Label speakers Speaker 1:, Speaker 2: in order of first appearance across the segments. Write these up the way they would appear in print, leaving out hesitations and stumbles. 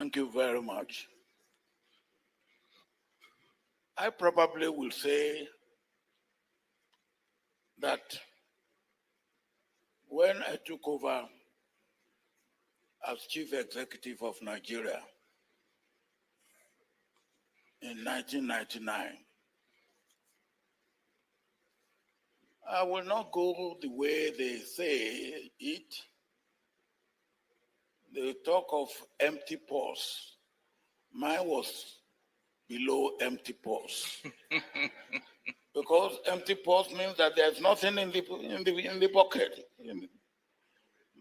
Speaker 1: Thank you very much. I probably will say that when I took over as chief executive of Nigeria in 1999, I will not go the way they say it. They talk of empty purse. Mine was below empty purse. Because empty purse means that there's nothing in the pocket.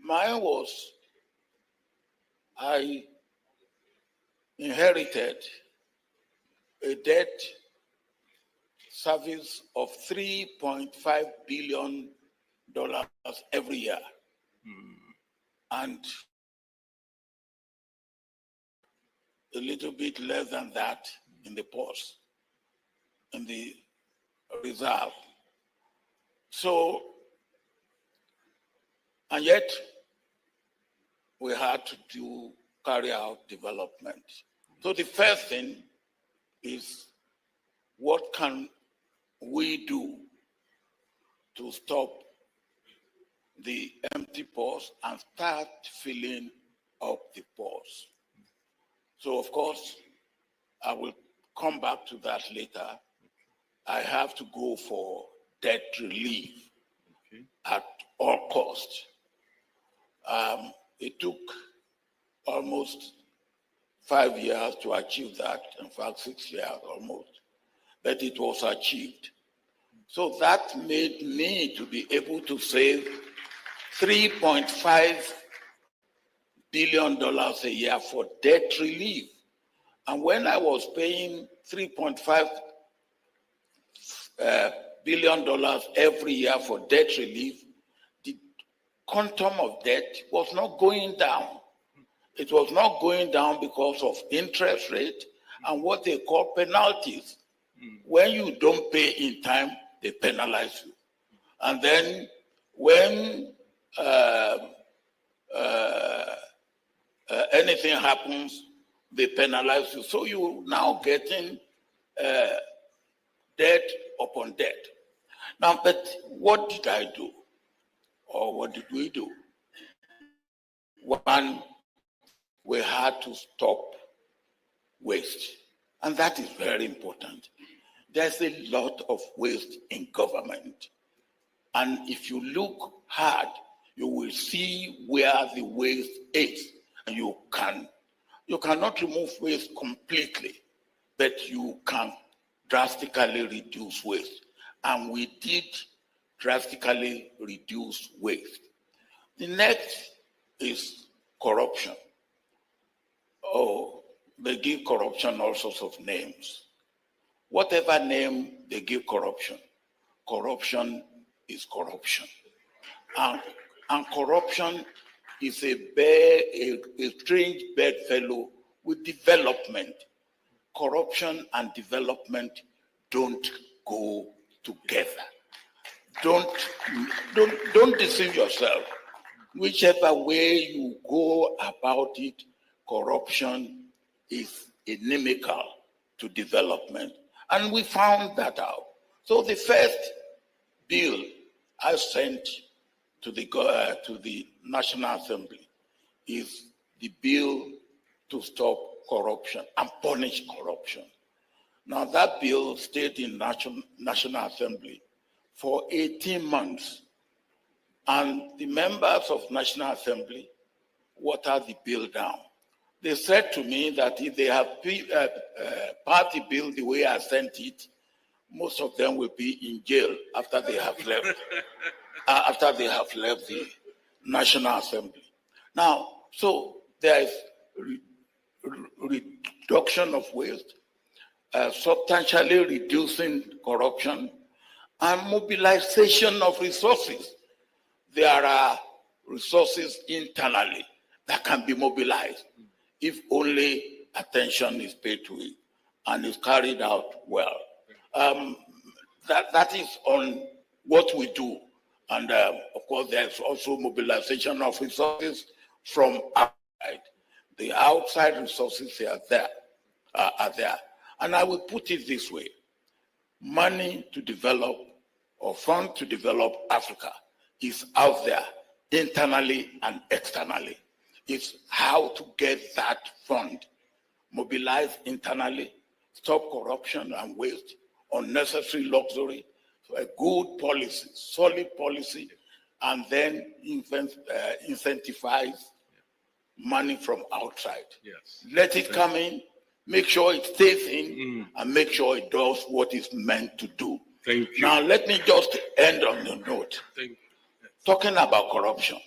Speaker 1: Mine was, I inherited a debt service of $3.5 billion every year. And a little bit less than that in the purse, in the reserve. So, and yet we had to carry out development. So the first thing is, what can we do to stop the empty purse and start filling up the purse? So of course, I will come back to that later. I have to go for debt relief at all costs. It took almost 5 years to achieve that, in fact 6 years almost, but it was achieved. So that made me to be able to save $3.5 billion a year for debt relief. And when I was paying $3.5 billion every year for debt relief, the quantum of debt was not going down. It was not going down because of interest rate and what they call penalties. When you don't pay in time, they penalize you. And then when anything happens, they penalize you. So you're now getting debt upon debt. Now, but what did I do? Or what did we do? One, we had to stop waste. And that is very important. There's a lot of waste in government. And if you look hard, you will see where the waste is. And you cannot remove waste completely, but you can drastically reduce waste. And we did drastically reduce waste. The next is corruption. Oh, they give corruption all sorts of names. Whatever name they give corruption, corruption is corruption. And corruption is a strange bedfellow with development. Corruption and development don't go together. Don't deceive yourself. Whichever way you go about it, corruption is inimical to development. And we found that out. So the first bill I sent to the National Assembly is the bill to stop corruption and punish corruption. Now that bill stayed in National Assembly for 18 months. And the members of National Assembly watered the bill down. They said to me that if they have passed the bill the way I sent it, most of them will be in jail after they have left. After they have left the National Assembly. Now, so there is reduction of waste, substantially reducing corruption, and mobilization of resources. There are resources internally that can be mobilized if only attention is paid to it and is carried out well. That is on what we do. And of course, there's also mobilization of resources from outside. The outside resources are there. And I will put it this way. Money to develop or fund to develop Africa is out there internally and externally. It's how to get that fund mobilized internally, stop corruption and waste, unnecessary luxury, a good policy, solid policy, and then incentivize money from outside.
Speaker 2: Yes.
Speaker 1: Let it come in, make sure it stays in, and make sure it does what it's meant to do.
Speaker 2: Thank you.
Speaker 1: Now, let me just end on the note.
Speaker 2: Thank you.
Speaker 1: Talking about corruption,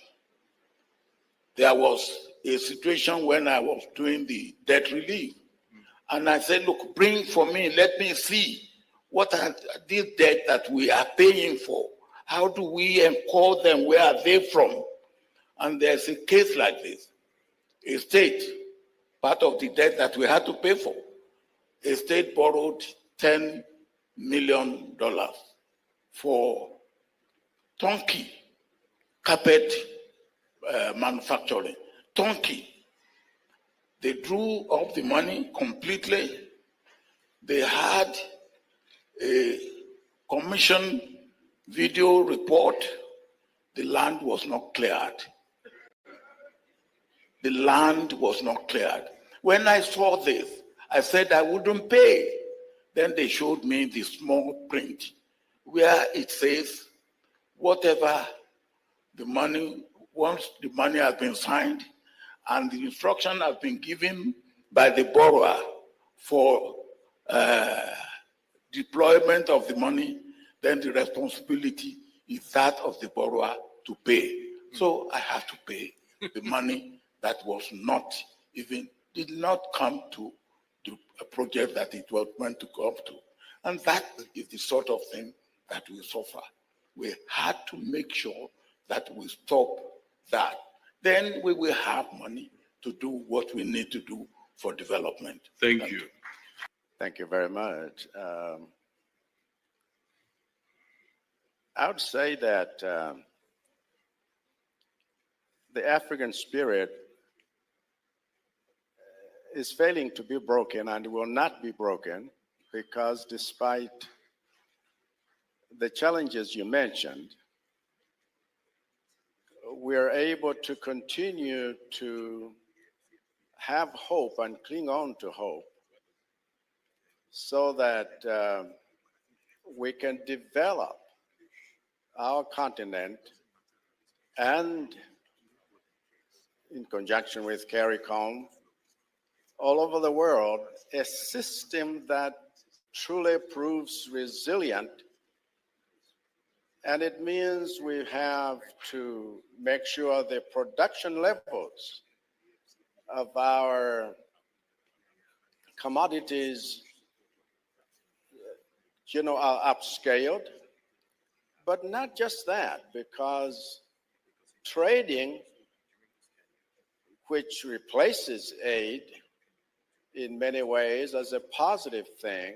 Speaker 1: there was a situation when I was doing the debt relief. And I said, look, bring for me, let me see what are these debt that we are paying for. How do we encode them? Where are they from? And there's a case like this. A state, part of the debt that we had to pay for, a state borrowed $10 million for Tonki carpet manufacturing. Tonki. They drew up the money completely. They had a commission video report. The land was not cleared. The land was not cleared. When I saw this, I said I wouldn't pay. Then they showed me the small print where it says, whatever the money, once the money has been signed and the instruction has been given by the borrower for deployment of the money, then the responsibility is that of the borrower to pay. So I have to pay the money that was not even, did not come to a project that it was meant to come to. And that is the sort of thing that we suffer. We had to make sure that we stop that. Then we will have money to do what we need to do for development.
Speaker 2: Thank you.
Speaker 3: Thank you very much. I would say that the African spirit is failing to be broken and will not be broken because despite the challenges you mentioned, we are able to continue to have hope and cling on to hope so that we can develop our continent and in conjunction with CARICOM, all over the world, a system that truly proves resilient. And it means we have to make sure the production levels of our commodities, are upscaled. But not just that, because trading, which replaces aid in many ways as a positive thing,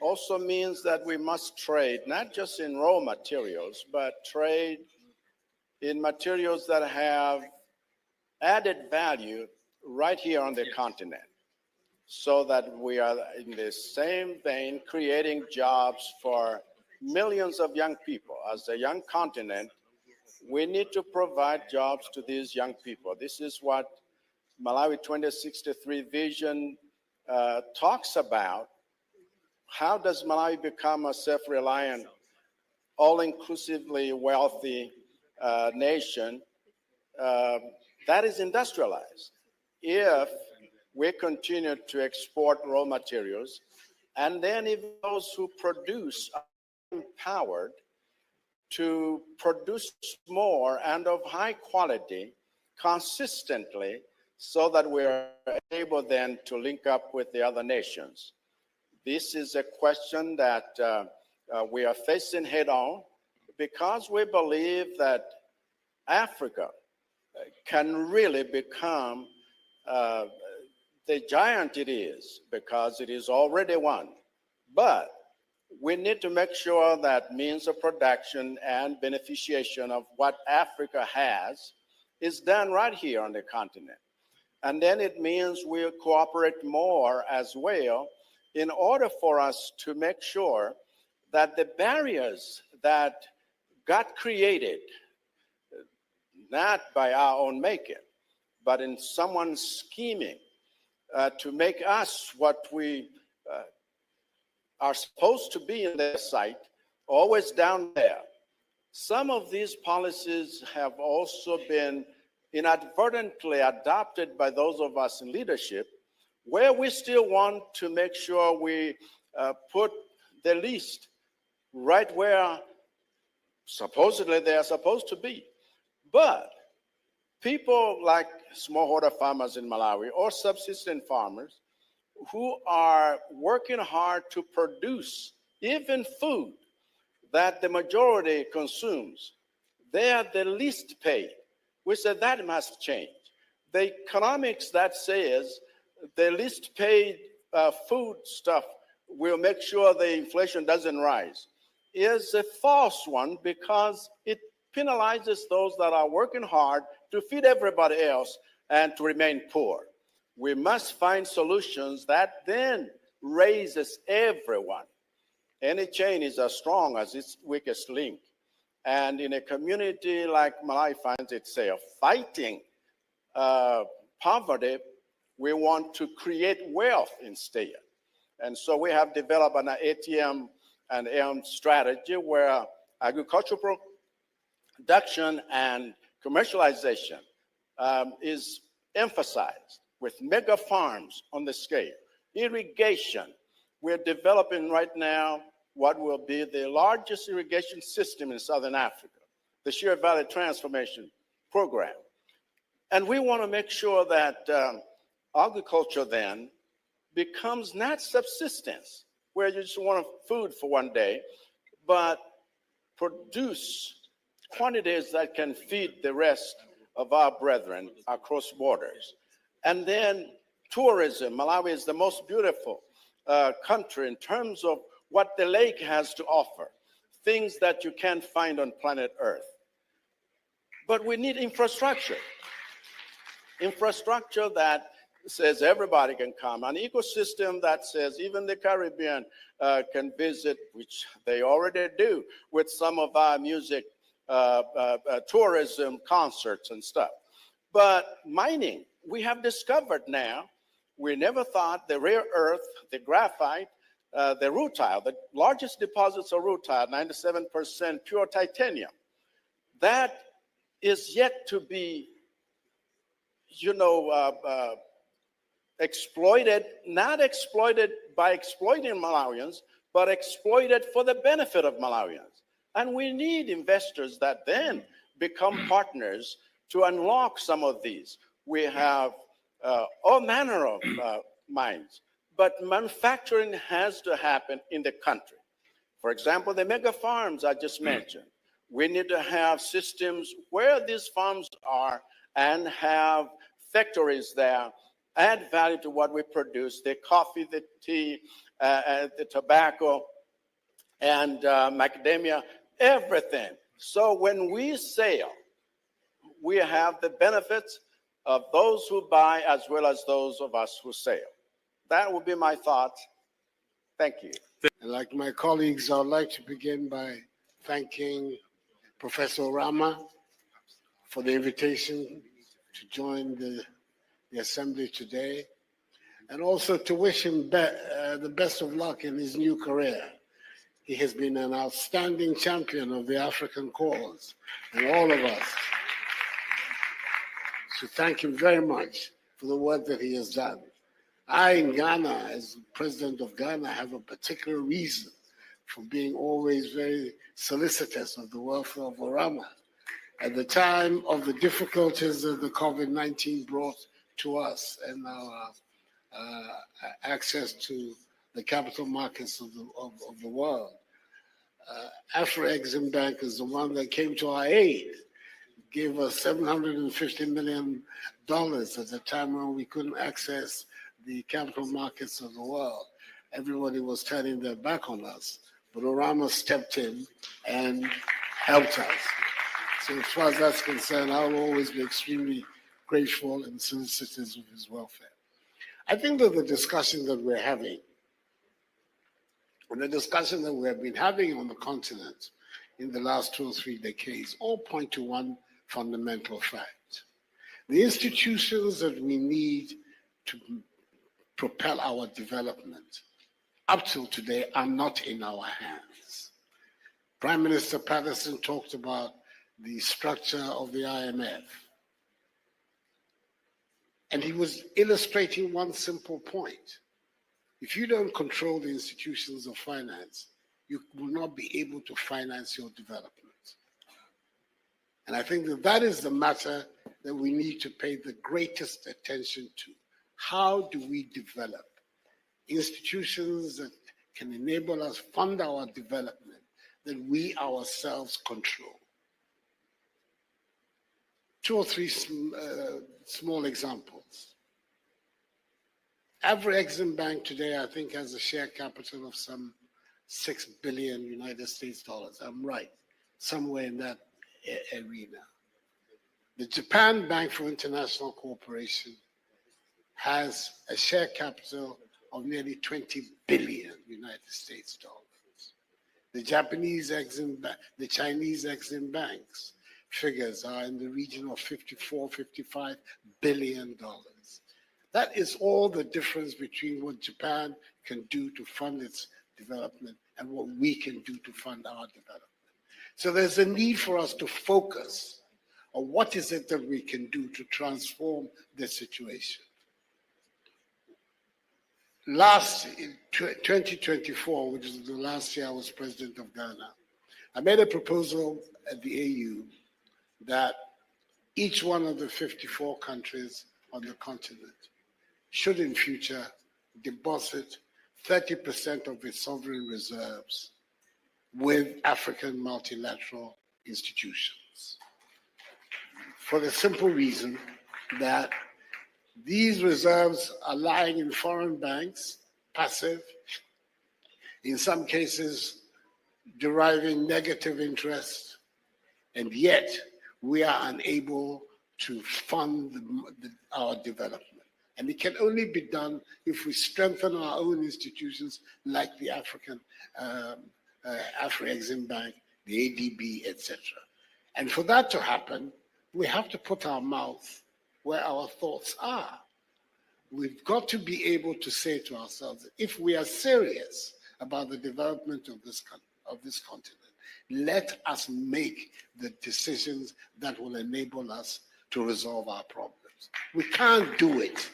Speaker 3: also means that we must trade not just in raw materials, but trade in materials that have added value right here on the continent, so that we are in the same vein creating jobs for millions of young people. As a young continent, we need to provide jobs to these young people. This is what Malawi 2063 vision talks about. How does Malawi become a self-reliant, all-inclusively wealthy nation that is industrialized? If we continue to export raw materials, and then if those who produce are empowered to produce more and of high quality consistently, so that we are able then to link up with the other nations. This is a question that we are facing head on because we believe that Africa can really become the giant it is, because it is already one. But we need to make sure that means of production and beneficiation of what Africa has is done right here on the continent. And then it means we'll cooperate more as well in order for us to make sure that the barriers that got created, not by our own making, but in someone's scheming to make us what we are supposed to be in their sight, always down there. Some of these policies have also been inadvertently adopted by those of us in leadership, where we still want to make sure we put the least right where supposedly they are supposed to be. But people like smallholder farmers in Malawi or subsistence farmers who are working hard to produce even food that the majority consumes, they are the least paid. We said that must change. The economics that says the least paid food stuff will make sure the inflation doesn't rise is a false one, because it penalizes those that are working hard to feed everybody else and to remain poor. We must find solutions that then raises everyone. Any chain is as strong as its weakest link. And in a community like Malawi finds itself fighting poverty, we want to create wealth instead. And so we have developed an ATM and AM strategy where agricultural production and commercialization is emphasized with mega farms on the scale. Irrigation, we're developing right now what will be the largest irrigation system in Southern Africa, the Sheer Valley Transformation Program. And we want to make sure that agriculture then becomes not subsistence, where you just want food for one day, but produce quantities that can feed the rest of our brethren across borders. And then tourism. Malawi is the most beautiful country in terms of what the lake has to offer, things that you can't find on planet Earth. But we need infrastructure. Infrastructure that says everybody can come, an ecosystem that says even the Caribbean can visit, which they already do with some of our music, tourism, concerts and stuff. But mining, we have discovered now, we never thought the rare earth, the graphite, the rutile, the largest deposits of rutile, 97% pure titanium, that is yet to be, exploited, not exploited by exploiting Malawians, but exploited for the benefit of Malawians. And we need investors that then become partners to unlock some of these. We have all manner of mines, but manufacturing has to happen in the country. For example, the mega farms I just mentioned. We need to have systems where these farms are and have factories there, add value to what we produce, the coffee, the tea, the tobacco, and macadamia, everything. So when we sell, we have the benefits of those who buy as well as those of us who sell. That would be my thoughts. Thank you.
Speaker 2: And like my colleagues, I would like to begin by thanking Professor Rama for the invitation to join the Assembly today, and also to wish him the best of luck in his new career. He has been an outstanding champion of the African cause, and all of us should thank him very much for the work that he has done. I, in Ghana, as president of Ghana, have a particular reason for being always very solicitous of the welfare of Orama. At the time of the difficulties that the COVID-19 brought to us and our access to the capital markets of the world, Afreximbank is the one that came to our aid, gave us $750 million at the time when we couldn't access the capital markets of the world. Everybody was turning their back on us, but Orama stepped in and helped us. So as far as that's concerned, I'll always be extremely grateful and solicitous of his welfare. I think that the discussion that we're having, and the discussion that we have been having on the continent in the last 2 or 3 decades, all point to one fundamental fact. The institutions that we need to propel our development up till today are not in our hands. Prime Minister Patterson talked about the structure of the IMF. And he was illustrating one simple point. If you don't control the institutions of finance, you will not be able to finance your development. And I think that that is the matter that we need to pay the greatest attention to. How do we develop institutions that can enable us fund our development that we ourselves control? 2 or 3 small examples. Afreximbank today, I think, has a share capital of some $6 billion United States dollars. I'm right, somewhere in that arena. The Japan Bank for International Cooperation has a share capital of nearly 20 billion United States dollars. The Japanese Exim Bank, the Chinese Exim Banks figures are in the region of 54, 55 billion dollars. That is all the difference between what Japan can do to fund its development and what we can do to fund our development. So there's a need for us to focus on what is it that we can do to transform the situation. Last, in 2024, which is the last year I was president of Ghana, I made a proposal at the AU that each one of the 54 countries on the continent should in future deposit 30% of its sovereign reserves with African multilateral institutions. For the simple reason that these reserves are lying in foreign banks, passive, in some cases deriving negative interest, and yet we are unable to fund our development. And it can only be done if we strengthen our own institutions like the Afreximbank, the ADB, etc. And for that to happen, we have to put our mouth where our thoughts are. We've got to be able to say to ourselves, if we are serious about the development of this continent, let us make the decisions that will enable us to resolve our problems. We can't do it.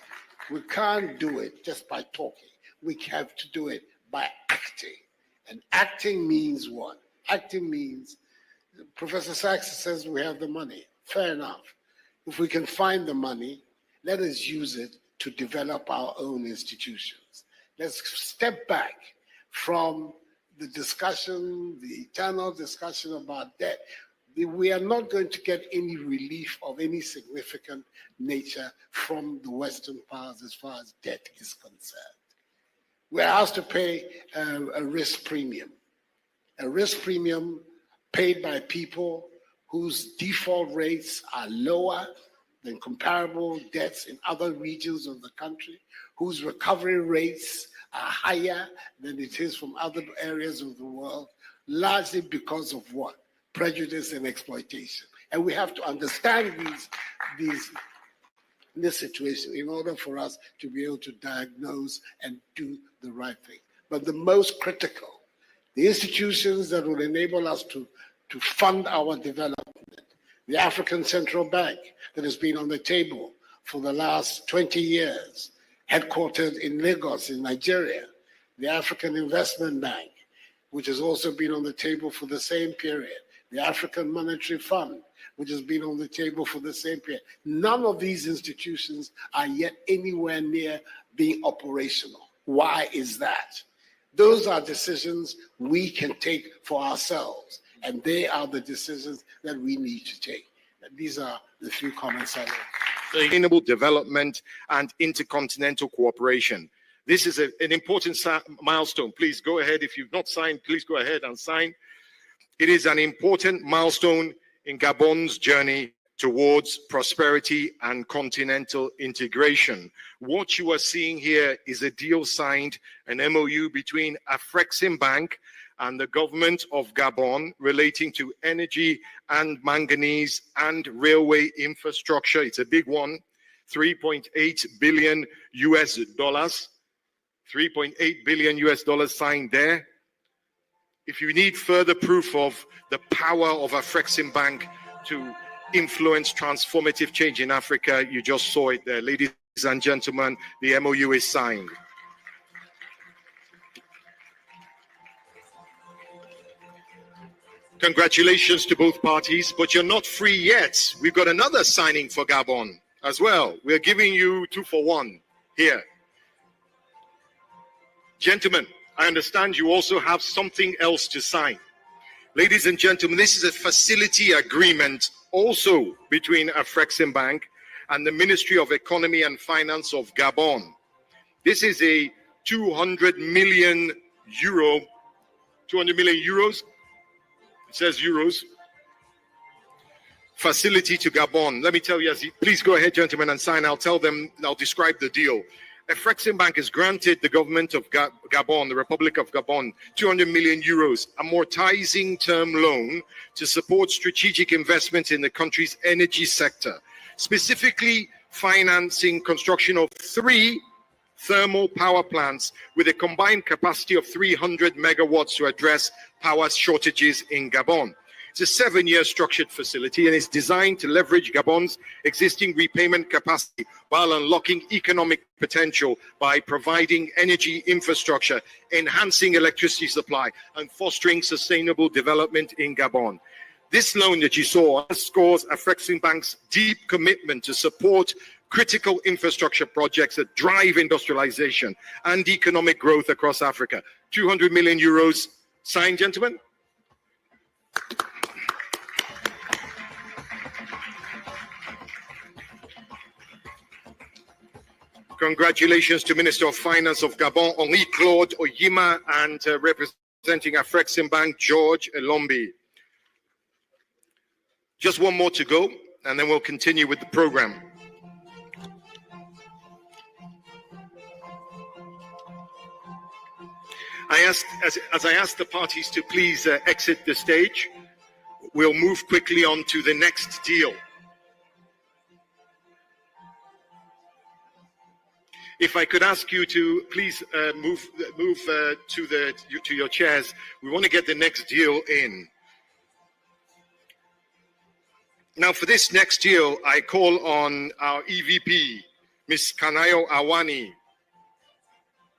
Speaker 2: We can't do it just by talking. We have to do it by acting. And acting means what? Acting means, Professor Sachs says we have the money. Fair enough. If we can find the money, let us use it to develop our own institutions. Let's step back from the discussion, the eternal discussion about debt. We are not going to get any relief of any significant nature from the Western powers as far as debt is concerned. We're asked to pay a risk premium paid by people whose default rates are lower than comparable debts in other regions of the country, whose recovery rates are higher than it is from other areas of the world, largely because of what? Prejudice and exploitation. And we have to understand this situation in order for us to be able to diagnose and do the right thing. But the most critical, the institutions that will enable us to fund our development, the African Central Bank that has been on the table for the last 20 years, headquartered in Lagos in Nigeria, the African Investment Bank, which has also been on the table for the same period, the African Monetary Fund, which has been on the table for the same period. None of these institutions are yet anywhere near being operational. Why is that? Those are decisions we can take for ourselves, and they are the decisions that we need to take. And these are the few comments I make.
Speaker 4: Sustainable development and intercontinental cooperation. This is an important milestone. Please go ahead. If you've not signed, please go ahead and sign. It is an important milestone in Gabon's journey towards prosperity and continental integration. What you are seeing here is a deal signed, an MOU between Afreximbank and the government of Gabon relating to energy and manganese and railway infrastructure. It's a big one, $3.8 billion US. $3.8 billion US signed there. If you need further proof of the power of Afreximbank to influence transformative change in Africa, you just saw it there. Ladies and gentlemen, the MOU is signed. Congratulations to both parties, but you're not free yet. We've got another signing for Gabon as well. We're giving you 2 for 1 here. Gentlemen, I understand you also have something else to sign. Ladies and gentlemen, this is a facility agreement also between Afreximbank and the Ministry of Economy and Finance of Gabon. This is a 200 million euros. It says euros. Facility to Gabon. Let me tell you, please go ahead, gentlemen, and sign. I'll describe the deal. Afreximbank has granted the government of Gabon, the Republic of Gabon, 200 million euros, amortizing term loan to support strategic investments in the country's energy sector, specifically financing construction of 3 thermal power plants with a combined capacity of 300 megawatts to address power shortages in Gabon. It's a 7-year structured facility and it's designed to leverage Gabon's existing repayment capacity while unlocking economic potential by providing energy infrastructure, enhancing electricity supply, and fostering sustainable development in Gabon. This loan that you saw underscores Afreximbank's deep commitment to support critical infrastructure projects that drive industrialization and economic growth across Africa. 200 million euros. Signed, gentlemen. Congratulations to Minister of Finance of Gabon, Henri-Claude Oyima, and representing Afreximbank, George Elombi. Just one more to go, and then we'll continue with the program. As I asked the parties to please exit the stage, we'll move quickly on to the next deal. If I could ask you to please move to your chairs, we want to get the next deal in. Now, for this next deal, I call on our EVP, Ms. Kanayo Awani.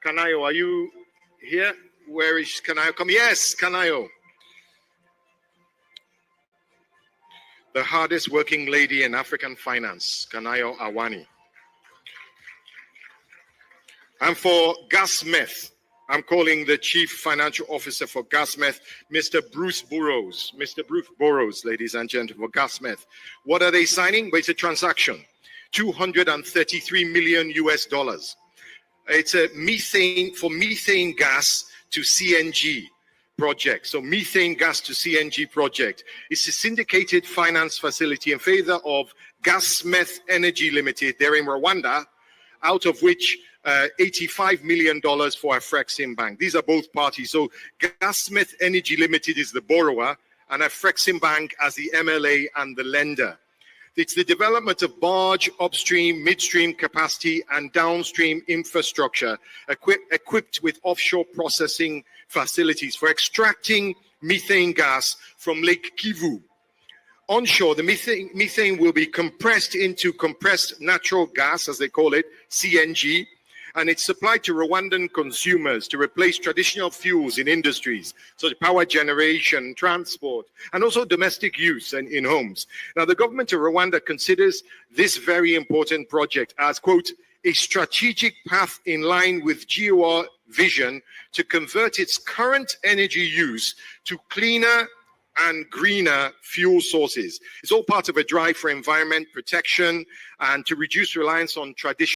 Speaker 4: Kanayo, are you here? Where is Kanayo? Come, yes, Kanayo. The hardest working lady in African finance, Kanayo Awani. And for Gasmeth, I'm calling the Chief Financial Officer for Gasmeth, Mr. Bruce Burrows. Mr. Bruce Burrows, ladies and gentlemen, for Gasmeth. What are they signing? Well, it's a transaction, $233 million US. It's a methane gas to CNG project. So methane gas to CNG project. It's a syndicated finance facility in favor of Gasmeth Energy Limited. They're in Rwanda, out of which $85 million for Afreximbank. These are both parties. So Gasmeth Energy Limited is the borrower and Afreximbank as the MLA and the lender. It's the development of barge, upstream, midstream capacity and downstream infrastructure equipped with offshore processing facilities for extracting methane gas from Lake Kivu. Onshore, the methane will be compressed into compressed natural gas, as they call it, CNG, and it's supplied to Rwandan consumers to replace traditional fuels in industries, such as power generation, transport, and also domestic use and in homes. Now, the government of Rwanda considers this very important project as, quote, a strategic path in line with GOR vision to convert its current energy use to cleaner and greener fuel sources. It's all part of a drive for environment protection and to reduce reliance on traditional